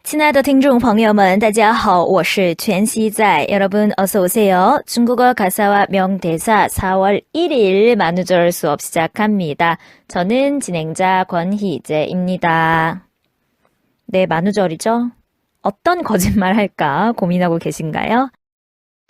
亲爱的听众朋友们，大家好，我是全熙在. 여러분 어서 오세요. 중국어 가사와 명대사 4월 1일 만우절 수업 시작합니다. 저는 진행자 권희재입니다. 네, 만우절이죠? 어떤 거짓말 할까 고민하고 계신가요?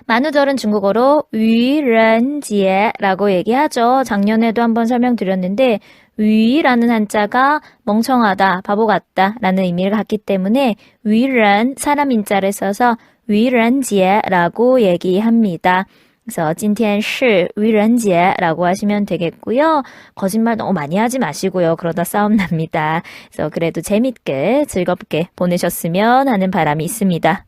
만우절은 중국어로 위런지에라고 얘기하죠. 작년에도 한번 설명드렸는데 위라는 한자가 멍청하다, 바보 같다 라는 의미를 갖기 때문에 위런, 사람 인자를 써서 위런지에라고 얘기합니다. 그래서 今天是 위런지에라고 하시면 되겠고요. 거짓말 너무 많이 하지 마시고요. 그러다 싸움 납니다. 그래서 그래도 재밌게 즐겁게 보내셨으면 하는 바람이 있습니다.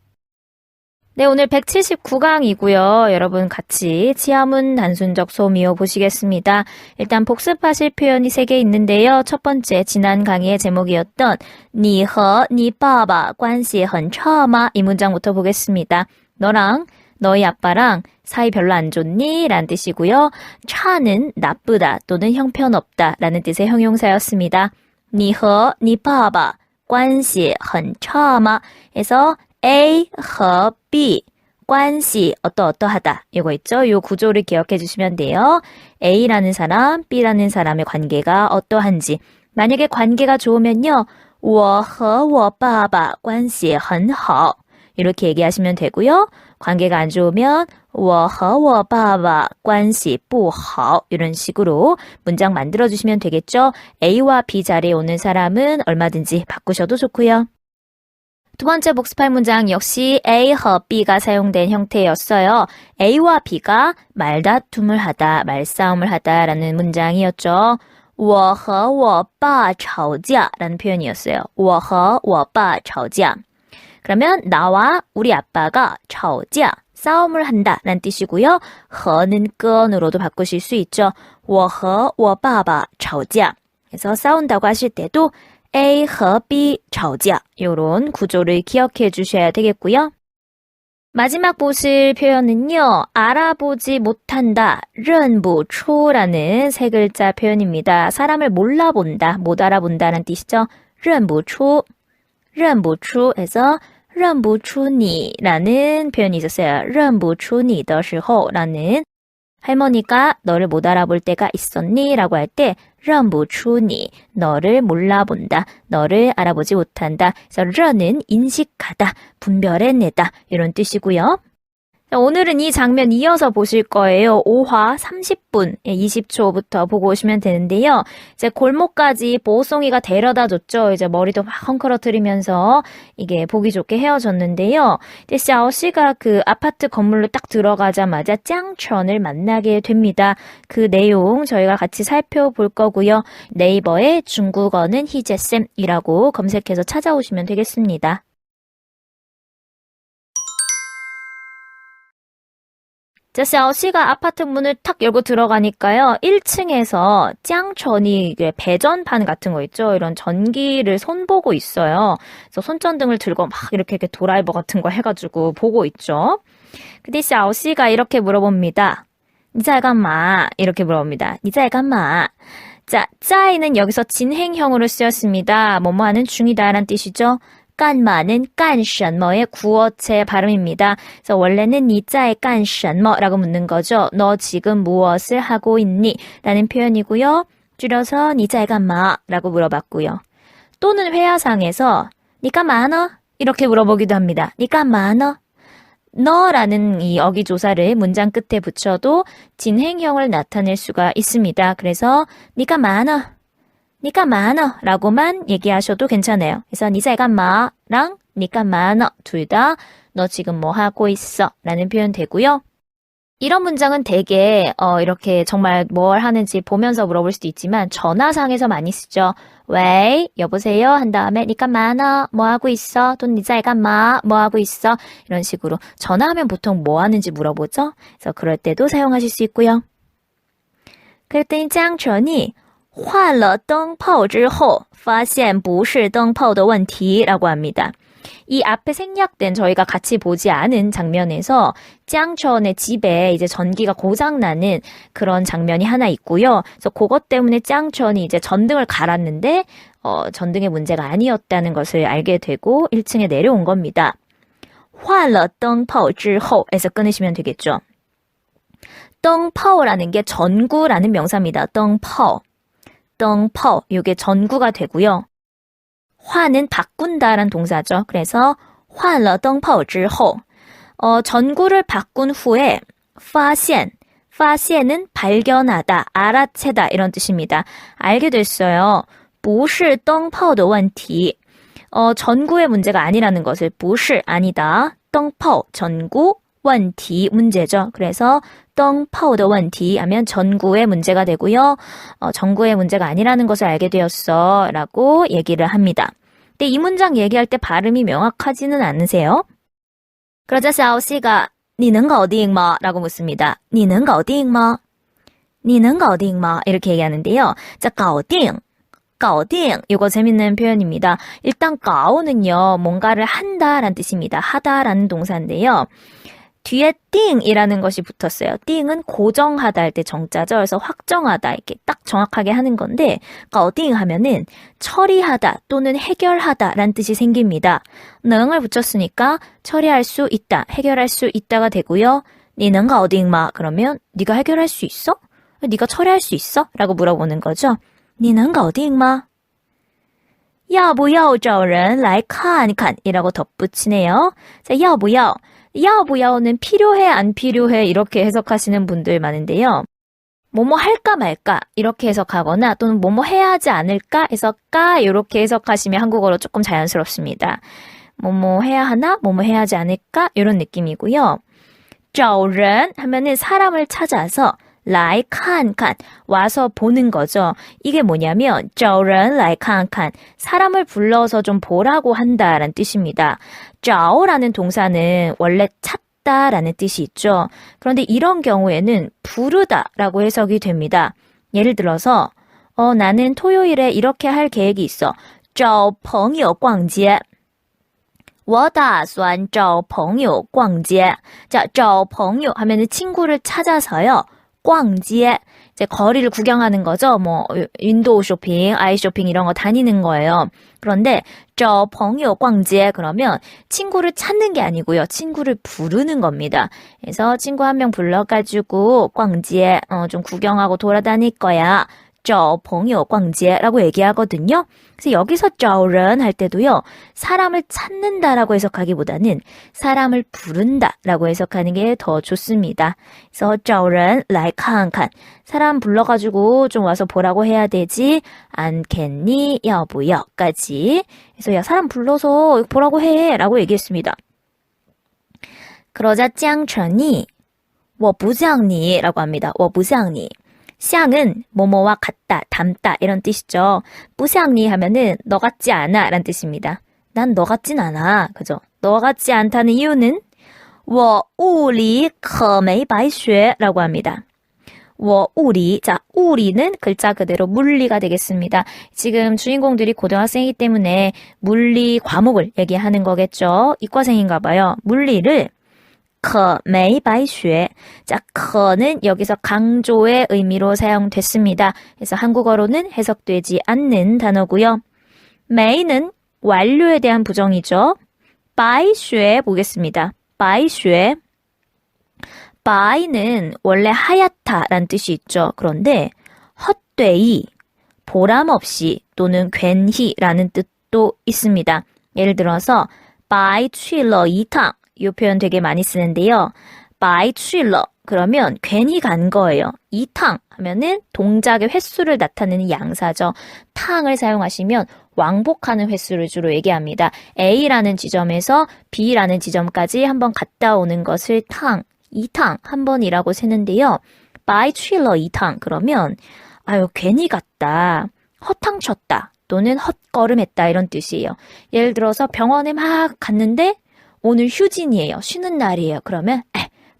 네, 오늘 179강이고요. 여러분 같이 치아문 단순적 소미호 보시겠습니다. 일단 복습하실 표현이 3개 있는데요. 첫 번째, 지난 강의의 제목이었던 你和你爸爸关系很差吗? 이 문장부터 보겠습니다. 너랑 너희 아빠랑 사이 별로 안 좋니? 라는 뜻이고요. 차는 나쁘다 또는 형편없다 라는 뜻의 형용사였습니다. 你和你爸爸关系很差吗? 에서 A 和 B 관시 어떠어떠하다 이거 있죠? 이 구조를 기억해 주시면 돼요. A라는 사람, B라는 사람의 관계가 어떠한지. 만약에 관계가 좋으면요. 我和我爸爸关系很好 이렇게 얘기하시면 되고요. 관계가 안 좋으면 我和我爸爸关系不好 이런 식으로 문장 만들어 주시면 되겠죠? A와 B 자리에 오는 사람은 얼마든지 바꾸셔도 좋고요. 두 번째 복습할 문장 역시 A와 B가 사용된 형태였어요. A와 B가 말다툼을 하다, 말싸움을 하다라는 문장이었죠. 我和我爸吵架라는 표현이었어요. 我和我爸吵架. 그러면 나와 우리 아빠가 吵架, 싸움을 한다 라는 뜻이고요. 和는 끈으로도 바꾸실 수 있죠. 我和我爸爸吵架. 그래서 싸운다고 하실 때도 A 和 B 吵架 이런 구조를 기억해 주셔야 되겠고요. 마지막 보실 표현은요. 알아보지 못한다, 认不出라는 세 글자 표현입니다. 사람을 몰라본다, 못 알아본다는 뜻이죠. 认不出, 认不出해서 认不出你라는 표현이 있었어요. 认不出你的时候라는 할머니가 너를 못 알아볼 때가 있었니? 라고 할 때 认不出你, 너를 몰라본다, 너를 알아보지 못한다. 그래서 认은 인식하다, 분별해내다 이런 뜻이고요. 오늘은 이 장면 이어서 보실 거예요. 5화 30분 20초부터 보고 오시면 되는데요. 이제 골목까지 보송이가 데려다 줬죠. 이제 머리도 막 헝클어뜨리면서 이게 보기 좋게 헤어졌는데요. 이제 샤오씨가 그 아파트 건물로 딱 들어가자마자 짱천을 만나게 됩니다. 그 내용 저희가 같이 살펴볼 거고요. 네이버에 중국어는 희재쌤이라고 검색해서 찾아오시면 되겠습니다. 자, 샤오씨가 아파트 문을 탁 열고 들어가니까요. 1층에서 짱천이 배전판 같은 거 있죠. 이런 전기를 손보고 있어요. 그래서 손전등을 들고 막 이렇게 드라이버 같은 거 해가지고 보고 있죠. 근데 샤오씨가 이렇게 물어봅니다. 你在干嘛? 이렇게 물어봅니다. 你在干嘛? 자, 在는 여기서 진행형으로 쓰였습니다. 뭐뭐 하는 중이다 라는 뜻이죠. 干嘛는 干什么의 구어체 발음입니다. 그래서 원래는 你在干什么라고 묻는 거죠. 너 지금 무엇을 하고 있니? 라는 표현이고요. 줄여서 你在干嘛라고 물어봤고요. 또는 회화상에서 你干嘛呢? 이렇게 물어보기도 합니다. 你干嘛呢? 너라는 이 어기조사를 문장 끝에 붙여도 진행형을 나타낼 수가 있습니다. 그래서 你干嘛呢? 你干嘛呢? 라고만 얘기하셔도 괜찮아요. 그래서 你在干嘛랑 你干嘛呢? 둘 다 너 지금 뭐 하고 있어? 라는 표현 되고요. 이런 문장은 되게 이렇게 정말 뭘 하는지 보면서 물어볼 수도 있지만 전화상에서 많이 쓰죠. 왜? 여보세요? 한 다음에 你干嘛呢? 뭐 하고 있어? 또는 你在干嘛? 뭐 하고 있어? 이런 식으로 전화하면 보통 뭐 하는지 물어보죠. 그래서 그럴 때도 사용하실 수 있고요. 그랬더니 짱천이 换了灯泡之后发现不是灯泡的问题라고 합니다. 이 앞에 생략된 저희가 같이 보지 않은 장면에서 짱천의 집에 이제 전기가 고장나는 그런 장면이 하나 있고요. 그래서 그것 때문에 짱천이 이제 전등을 갈았는데 전등의 문제가 아니었다는 것을 알게 되고 1층에 내려온 겁니다. 换了灯泡之后 에서 끊으시면 되겠죠. 灯泡라는 게 전구라는 명사입니다. 灯泡 이게 전구가 되고요. 换은 바꾼다라는 동사죠. 그래서 换了灯泡之后 전구를 바꾼 후에 发现 发现은 발견하다, 알아채다 이런 뜻입니다. 알게 됐어요. 不是灯泡的问题 전구의 문제가 아니라는 것을 不是 아니다. 灯泡 전구 问题 문제죠. 그래서 灯泡的问题 하면 전구의 문제가 되고요. 전구의 문제가 아니라는 것을 알게 되었어 라고 얘기를 합니다. 근데 이 문장 얘기할 때 발음이 명확하지는 않으세요? 그러자 샤오씨가 你能搞定吗? 라고 묻습니다. 你能搞定吗?你能搞定吗? 이렇게 얘기하는데요. 자, 搞定 이거 재밌는 표현입니다. 일단 搞는요. 뭔가를 한다라는 뜻입니다. 하다라는 동사인데요. 뒤에 띵이라는 것이 붙었어요. 띵은 고정하다 할 때 정자죠. 그래서 확정하다 이렇게 딱 정확하게 하는 건데 搞定 하면은 처리하다 또는 해결하다 라는 뜻이 생깁니다. 능을 붙였으니까 처리할 수 있다, 해결할 수 있다가 되고요. 你能搞定吗? 그러면 네가 해결할 수 있어? 네가 처리할 수 있어? 라고 물어보는 거죠. 你能搞定吗?要不要找人来看看 이라고 덧붙이네요. 자, 要不要 야부야오는 필요해 안 필요해 이렇게 해석하시는 분들 많은데요. 뭐뭐 할까 말까 이렇게 해석하거나 또는 뭐뭐 해야 하지 않을까 해서 까 이렇게 해석하시면 한국어로 조금 자연스럽습니다. 뭐뭐 해야 하나 뭐뭐 해야 하지 않을까 이런 느낌이고요. 找人 하면은 사람을 찾아서 来看看 와서 보는 거죠. 이게 뭐냐면 找人来看看 사람을 불러서 좀 보라고 한다라는 뜻입니다. 找라는 동사는 원래 찾다라는 뜻이 있죠. 그런데 이런 경우에는 부르다라고 해석이 됩니다. 예를 들어서 나는 토요일에 이렇게 할 계획이 있어. 找朋友逛街我打算找朋友逛街 자, 找朋友 하면은 친구를 찾아서요. 逛街 이제 거리를 구경하는 거죠. 뭐 윈도우 쇼핑, 아이 쇼핑 이런 거 다니는 거예요. 그런데 找朋友逛街 그러면 친구를 찾는 게 아니고요. 친구를 부르는 겁니다. 그래서 친구 한 명 불러가지고 逛街 좀 구경하고 돌아다닐 거야. 找朋友逛街 라고 얘기하거든요. 그래서 여기서 找人 할 때도요. 사람을 찾는다라고 해석하기보다는 사람을 부른다 라고 해석하는 게 더 좋습니다. 그래서 找人来看看 사람 불러가지고 좀 와서 보라고 해야 되지 않겠니? 要不要? 까지. 그래서 야 사람 불러서 보라고 해 라고 얘기했습니다. 그러자 짱천이 我不像你 라고 합니다. 我不像你 샹은 뭐뭐와 같다, 닮다 이런 뜻이죠. 뿌샹니 하면은 너 같지 않아 라는 뜻입니다. 난 너 같진 않아. 그죠? 너 같지 않다는 이유는 我物理可没白学 라고 합니다. 我物理 자, 우리는 글자 그대로 물리가 되겠습니다. 지금 주인공들이 고등학생이기 때문에 물리 과목을 얘기하는 거겠죠. 이과생인가 봐요. 물리를 可没白学 자, 可는 여기서 강조의 의미로 사용됐습니다. 그래서 한국어로는 해석되지 않는 단어고요. 美는 완료에 대한 부정이죠. 白学 보겠습니다. 白学 白는 원래 하얗다라는 뜻이 있죠. 그런데 헛되이, 보람없이 또는 괜히라는 뜻도 있습니다. 예를 들어서 白去了一趟 이 표현 되게 많이 쓰는데요. 白去了 그러면 괜히 간 거예요. 이탕 하면은 동작의 횟수를 나타내는 양사죠. 탕을 사용하시면 왕복하는 횟수를 주로 얘기합니다. A라는 지점에서 B라는 지점까지 한번 갔다 오는 것을 탕, 이탕 한 번이라고 세는데요. 白去了一趟 그러면 아유 괜히 갔다, 허탕쳤다 또는 헛걸음했다 이런 뜻이에요. 예를 들어서 병원에 막 갔는데 오늘 휴진이에요. 쉬는 날이에요. 그러면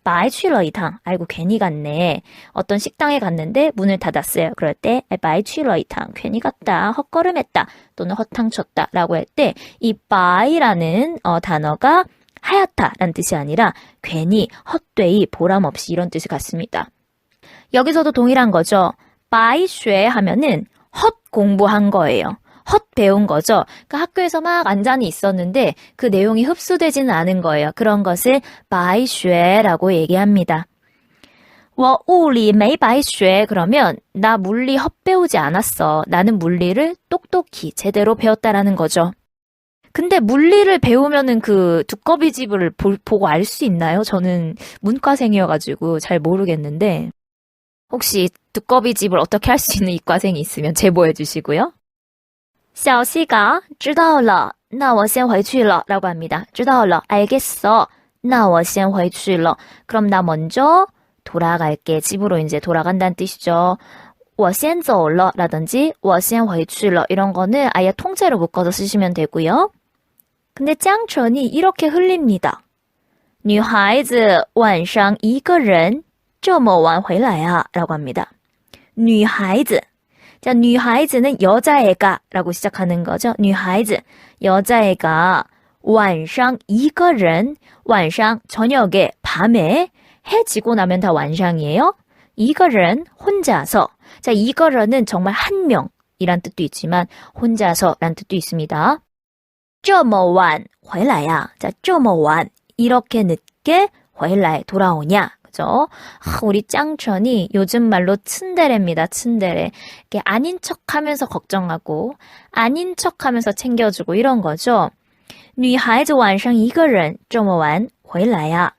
白去了一趟 아이고 괜히 갔네. 어떤 식당에 갔는데 문을 닫았어요. 그럴 때 白去了一趟 괜히 갔다, 헛걸음했다 또는 허탕쳤다 라고 할 때 이 白라는 단어가 하얗다라는 뜻이 아니라 괜히, 헛되이, 보람없이 이런 뜻이 같습니다. 여기서도 동일한 거죠. 白学 하면은 헛 공부한 거예요. 헛 배운 거죠. 그러니까 학교에서 막 안전히 있었는데 그 내용이 흡수되지는 않은 거예요. 그런 것을 白学라고 얘기합니다. 我物理没白学 그러면 나 물리 헛배우지 않았어. 나는 물리를 똑똑히 제대로 배웠다라는 거죠. 근데 물리를 배우면은 그 두꺼비 집을 보고 알 수 있나요? 저는 문과생이어가지고 잘 모르겠는데 혹시 두꺼비 집을 어떻게 할 수 있는 이과생이 있으면 제보해 주시고요. 小西가 知道了那我先回去了 라고 합니다. 知道了 알겠어. 那我先回去了 그럼 나 먼저 돌아갈게. 집으로 이제 돌아간다는 뜻이죠. 我先走了 라든지 我先回去了 이런 거는 아예 통째로 묶어서 쓰시면 되고요. 근데 짱천이 이렇게 흘립니다. 女孩子晚上一个人这么晚回来啊 라고 합니다. 女孩子 자, 女孩子는 여자애가 라고 시작하는 거죠. 女孩子 여자애가 晚上一个人 晚上 저녁에 밤에 해 지고 나면 다晚上이에요. 一个人 혼자서 자, 一个人은 정말 한 명이란 뜻도 있지만 혼자서란 뜻도 있습니다. 这么晚回来呀 자, 这么晚 이렇게 늦게 回来 돌아오냐 그죠? 우리 짱천이 요즘 말로 츤데레입니다. 츤데레. 이렇게 아닌 척하면서 걱정하고 아닌 척하면서 챙겨주고 이런 거죠. 女孩子晚上一个人这么晚回来呀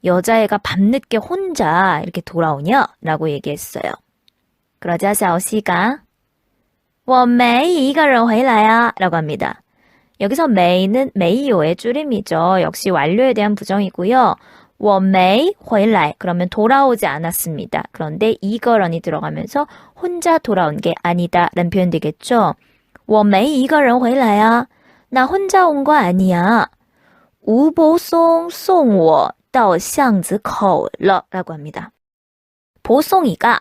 여자애가 밤늦게 혼자 이렇게 돌아오냐? 라고 얘기했어요. 그러자 샤오시가 我没一个人回来呀 라고 합니다. 여기서 메이는 메이요의 줄임이죠. 역시 완료에 대한 부정이고요. 我没回来 그러면 돌아오지 않았습니다. 그런데 이거런이 들어가면서 혼자 돌아온 게 아니다 라는 표현 되겠죠. 我没一个人回来呀 나 혼자 온 거 아니야. 吴柏松送我到巷子口了 라고 합니다. 보송이가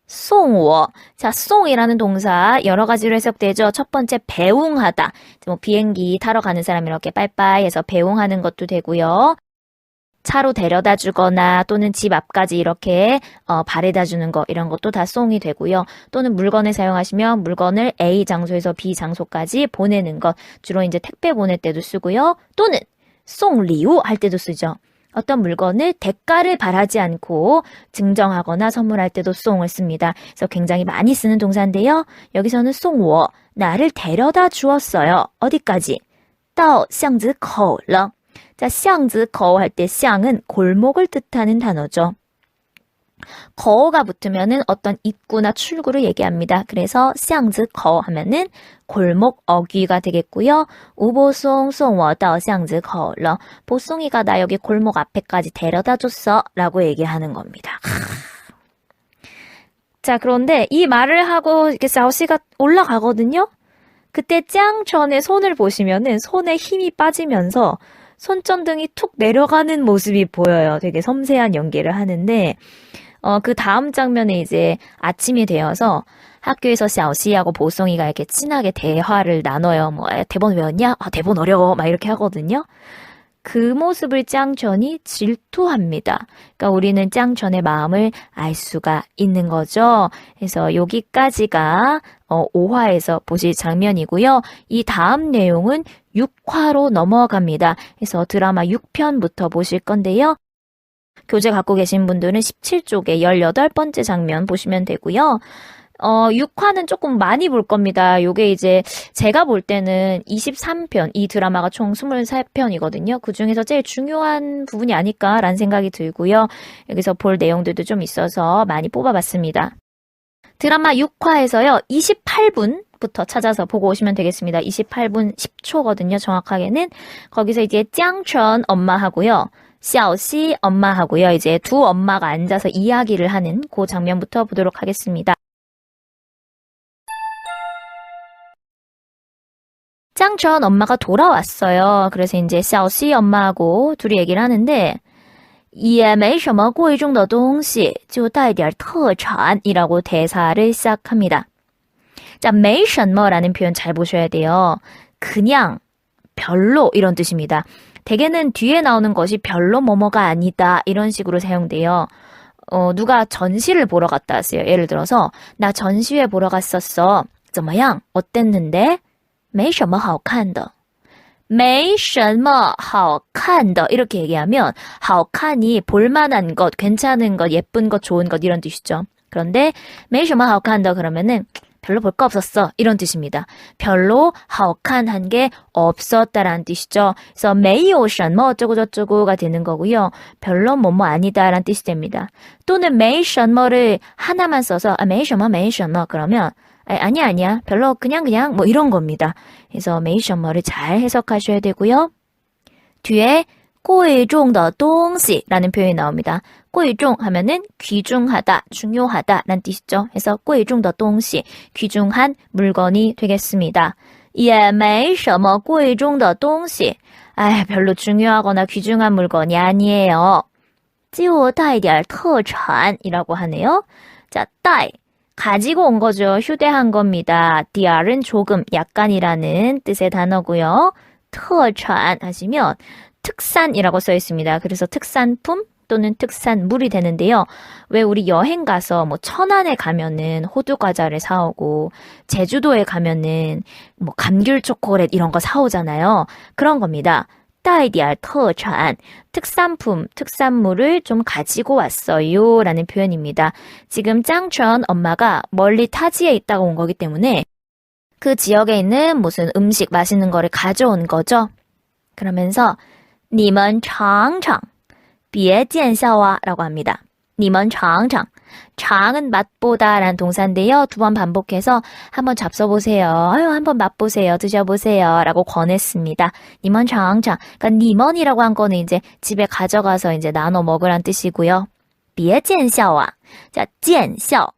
송워. 자, 송이라는 동사 여러 가지로 해석되죠. 첫 번째 배웅하다. 뭐 비행기 타러 가는 사람 이렇게 빠이빠이 해서 배웅하는 것도 되고요. 차로 데려다 주거나 또는 집 앞까지 이렇게 바래다 주는 거 이런 것도 다 송이 되고요. 또는 물건을 사용하시면 물건을 A 장소에서 B 장소까지 보내는 것. 주로 이제 택배 보낼 때도 쓰고요. 또는 송리우 할 때도 쓰죠. 어떤 물건을 대가를 바라지 않고 증정하거나 선물할 때도 송을 씁니다. 그래서 굉장히 많이 쓰는 동사인데요. 여기서는 송워, 나를 데려다 주었어요. 어디까지? 到巷子口了. 자, 巷子口할 때 巷은 골목을 뜻하는 단어죠. 거가 붙으면은 어떤 입구나 출구를 얘기합니다. 그래서 巷子口 하면은 골목 어귀가 되겠고요. 우보송 송워 到巷子口了. 보송이가 나 여기 골목 앞에까지 데려다 줬어 라고 얘기하는 겁니다. 자, 그런데 이 말을 하고 이렇게 샤오시가 올라가거든요. 그때 짱천의 손을 보시면은 손에 힘이 빠지면서 손전등이 툭 내려가는 모습이 보여요. 되게 섬세한 연기를 하는데 그 다음 장면에 이제 아침이 되어서 학교에서 샤오시하고 보송이가 이렇게 친하게 대화를 나눠요. 뭐 대본 외웠냐? 아, 대본 어려워. 막 이렇게 하거든요. 그 모습을 짱천이 질투합니다. 그러니까 우리는 짱천의 마음을 알 수가 있는 거죠. 그래서 여기까지가 5화에서 보실 장면이고요. 이 다음 내용은 6화로 넘어갑니다. 그래서 드라마 6편부터 보실 건데요. 교재 갖고 계신 분들은 17쪽에 18번째 장면 보시면 되고요. 6화는 조금 많이 볼 겁니다. 요게 이제 제가 볼 때는 23편, 이 드라마가 총 23편이거든요. 그 중에서 제일 중요한 부분이 아닐까라는 생각이 들고요. 여기서 볼 내용들도 좀 있어서 많이 뽑아봤습니다. 드라마 6화에서요, 28분부터 찾아서 보고 오시면 되겠습니다. 28분 10초거든요, 정확하게는. 거기서 이제 짱천 엄마하고요. 샤오시 엄마하고요. 이제 두 엄마가 앉아서 이야기를 하는 그 장면부터 보도록 하겠습니다. 짱천 엄마가 돌아왔어요. 그래서 이제 샤오시 엄마하고 둘이 얘기를 하는데 也没什么贵重的东西就带点特产이라고 대사를 시작합니다. 자, 没什么라는 표현 잘 보셔야 돼요. 그냥, 별로 이런 뜻입니다. 대개는 뒤에 나오는 것이 별로 뭐뭐가 아니다 이런 식으로 사용돼요. 누가 전시를 보러 갔다 왔어요. 예를 들어서 나 전시회 보러 갔었어. 怎么样? 어땠는데? 没什么好看的。没什么好看的이렇게 얘기하면 好看이 볼만한 것, 괜찮은 것, 예쁜 것, 좋은 것 이런 뜻이죠. 그런데 没什么好看的 그러면은 별로 볼 거 없었어 이런 뜻입니다. 별로 好看한 게 없었다라는 뜻이죠. 그래서 没有什么어쩌고 저쩌고가 되는 거고요. 별로 뭐뭐 아니다라는 뜻이 됩니다. 또는 没什么를 하나만 써서 没什么没什么그러면 아니야 별로 그냥 뭐 이런 겁니다. 그래서 没什么를 잘 해석하셔야 되고요. 뒤에 贵重的东西라는 표현이 나옵니다. 贵重 하면은 귀중하다, 중요하다 라는 뜻이죠. 그래서 贵重的东西, 귀중한 물건이 되겠습니다. 也没什么贵重的东西. 별로 중요하거나 귀중한 물건이 아니에요. 就带点特产이라고 하네요. 자, 带 가지고 온 거죠. 휴대한 겁니다. 디알은 조금, 약간이라는 뜻의 단어고요. 特产 하시면 특산이라고 써 있습니다. 그래서 특산품 또는 특산물이 되는데요. 왜 우리 여행 가서 뭐 천안에 가면은 호두 과자를 사오고 제주도에 가면은 뭐 감귤 초콜릿 이런 거 사오잖아요. 그런 겁니다. 带点特产, 특산품, 특산물을 좀 가지고 왔어요 라는 표현입니다. 지금 짱천 엄마가 멀리 타지에 있다가 온 거기 때문에 그 지역에 있는 무슨 음식, 맛있는 거를 가져온 거죠. 그러면서 你们尝尝别见笑啊라고 합니다. 你们尝尝 장은 맛보다 라는 동사인데요. 2번 반복해서 한번 잡숴보세요. 한번 맛보세요. 드셔보세요. 라고 권했습니다. 你们尝尝 그러니까 你们이라고 한 거는 이제 집에 가져가서 이제 나눠 먹으란 뜻이고요. 别见笑啊 자, 见笑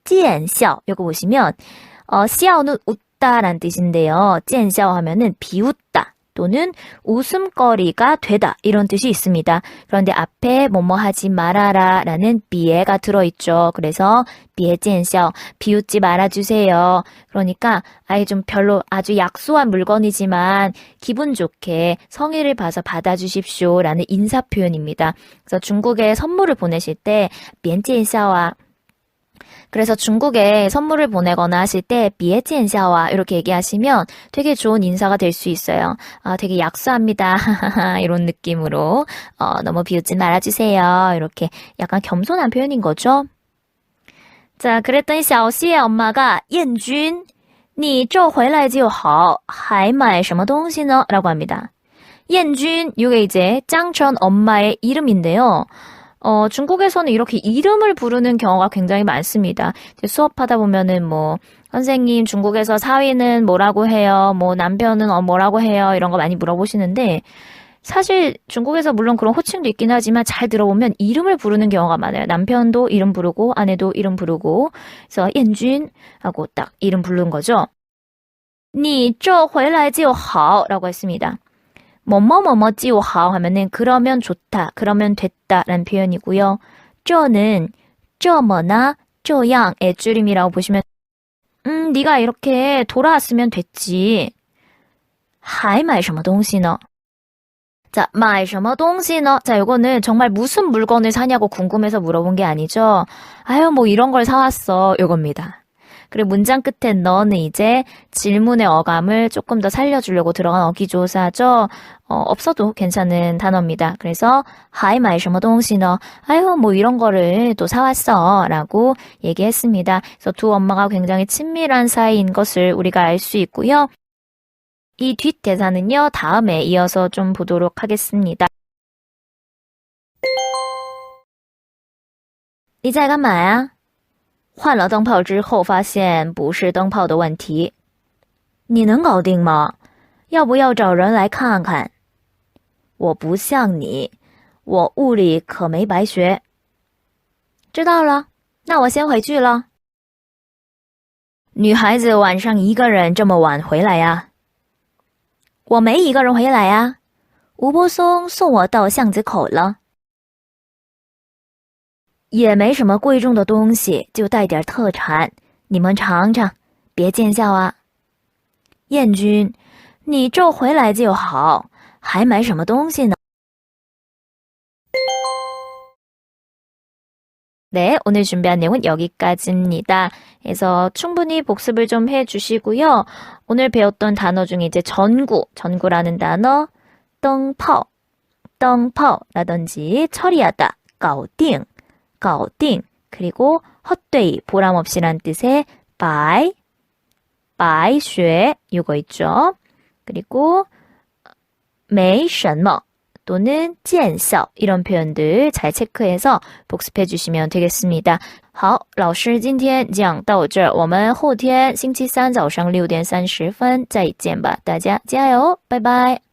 见笑 이거 보시면 笑는 웃다 라는 뜻인데요. 见笑 하면은 비웃다. 또는 웃음거리가 되다 이런 뜻이 있습니다. 그런데 앞에 뭐뭐 하지 말아라 라는 비에가 들어있죠. 그래서 비에젠샤 비웃지 말아주세요. 그러니까 아예 좀 별로 아주 약소한 물건이지만 기분 좋게 성의를 봐서 받아주십시오 라는 인사 표현입니다. 그래서 중국에 선물을 보내실 때 비엔젠샤와 그래서 중국에 선물을 보내거나 하실 때 비에지엔샤와 이렇게 얘기하시면 되게 좋은 인사가 될 수 있어요. 되게 약소합니다. 이런 느낌으로 너무 비웃지 말아주세요. 이렇게 약간 겸손한 표현인 거죠. 자, 그랬더니 샤오시의 엄마가 燕君你这回来就好还买什么东西呢? 라고 합니다. 燕君 이게 이제 짱천 엄마의 이름인데요. 중국에서는 이렇게 이름을 부르는 경우가 굉장히 많습니다. 수업하다 보면은 뭐 선생님 중국에서 사위는 뭐라고 해요? 뭐 남편은 뭐라고 해요? 이런 거 많이 물어보시는데 사실 중국에서 물론 그런 호칭도 있긴 하지만 잘 들어보면 이름을 부르는 경우가 많아요. 남편도 이름 부르고 아내도 이름 부르고 그래서 옌준 하고 딱 이름 부르는 거죠. 你这回来就好 라고 했습니다. 뭐뭐뭐뭐 지오하오 하면은 그러면 좋다, 그러면 됐다 라는 표현이고요. 这는 这么나 这样의 줄임이라고 보시면 네가 이렇게 돌아왔으면 됐지. 还买什么东西呢? 자, 买什么东西呢? 자, 요거는 정말 무슨 물건을 사냐고 궁금해서 물어본 게 아니죠. 뭐 이런 걸 사왔어. 요겁니다. 그리고 문장 끝에 너는 이제 질문의 어감을 조금 더 살려주려고 들어간 어기조사죠. 없어도 괜찮은 단어입니다. 그래서 还买什么东西呢? 뭐 이런 거를 또 사왔어 라고 얘기했습니다. 그래서 두 엄마가 굉장히 친밀한 사이인 것을 우리가 알 수 있고요. 이 뒷대사는요. 다음에 이어서 좀 보도록 하겠습니다. 你在干嘛呀?换了灯泡之后发现不是灯泡的问题。你能搞定吗？要不要找人来看看？我不像你，我物理可没白学。知道了，那我先回去了。女孩子晚上一个人这么晚回来呀？我没一个人回来呀，吴波松送我到巷子口了。也没什么贵重的东西，就带点特产，你们尝尝，别见笑啊。燕君，你这回来就好，还买什么东西呢？ 네, 오늘 준비한 내용은 여기까지입니다. 그래서 충분히 복습을 좀 해주시고요. 오늘 배웠던 단어 중에 이제 전구라는 단어, 덩파오라든지 처리하다, 가오띵, 그리고 헛되이, 보람없이란 뜻의 바이 쉐, 이거 있죠. 그리고 没什么 또는 见效 이런 표현들 잘 체크해서 복습해 주시면 되겠습니다. 好，老师今天讲到这儿，我们后天星期三早上6点30分再见吧，大家加油，拜拜。